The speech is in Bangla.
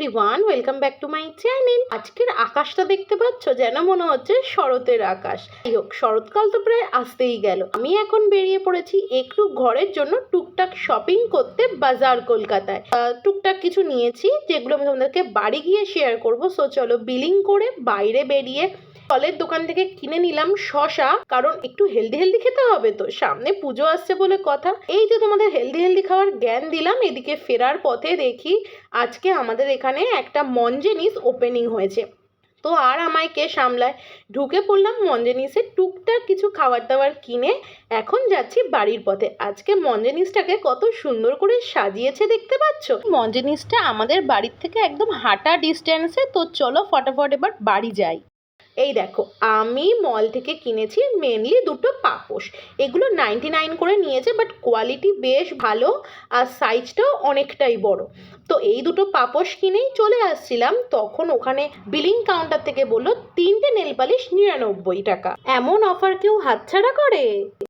Everyone, welcome back to my channel. আজকের আকাশটা দেখতে পাচ্ছ, যেন মনে হচ্ছে শরতের আকাশ। যাই হোক, শরৎকাল তো প্রায় আসতেই গেল। আমি এখন বেরিয়ে পড়েছি একটু ঘরের জন্য টুকটাক শপিং করতে বাজার কলকাতায়। টুকটাক কিছু নিয়েছি যেগুলো আমি তোমাদেরকে বাড়ি গিয়ে শেয়ার করবো। সো চলো, বিলিং করে বাইরে বেরিয়ে ফলের দোকান থেকে কিনে নিলাম শশা, কারণ একটু হেলদি খেতে হবে, তো সামনে পুজো আসছে বলে কথা। এই যে তোমাদের হেলদি খাওয়ার জ্ঞান দিলাম, এদিকে ফেরার পথে দেখি আজকে আমাদের এখানে একটা মঞ্জেনিস ওপেনিং হয়েছে। তো আর আমায় কে সামলায়, ঢুকে পড়লাম মঞ্জেনিসে, টুকটাক কিছু খাবার দাবার কিনে এখন যাচ্ছি বাড়ির পথে। আজকে মঞ্জেনিসটাকে কত সুন্দর করে সাজিয়েছে দেখতে পাচ্ছ। মঞ্জেনিসটা আমাদের বাড়ির থেকে একদম হাঁটা ডিস্টেন্সে। তো চলো ফটাফট এবার বাড়ি যাই। এই দেখো, আমি মল থেকে কিনেছি মেনলি দুটো পাপোশ। এগুলো 99 করে নিয়েছে, বাট কোয়ালিটি বেশ ভালো আর সাইজটাও অনেকটাই বড়। তো এই দুটো পাপোশ কিনেই চলে আসছিলাম, তখন ওখানে বিলিং কাউন্টার থেকে বললো 3টে নেল পালিশ 99 টাকা। এমন অফার কেউ হাতছাড়া করে?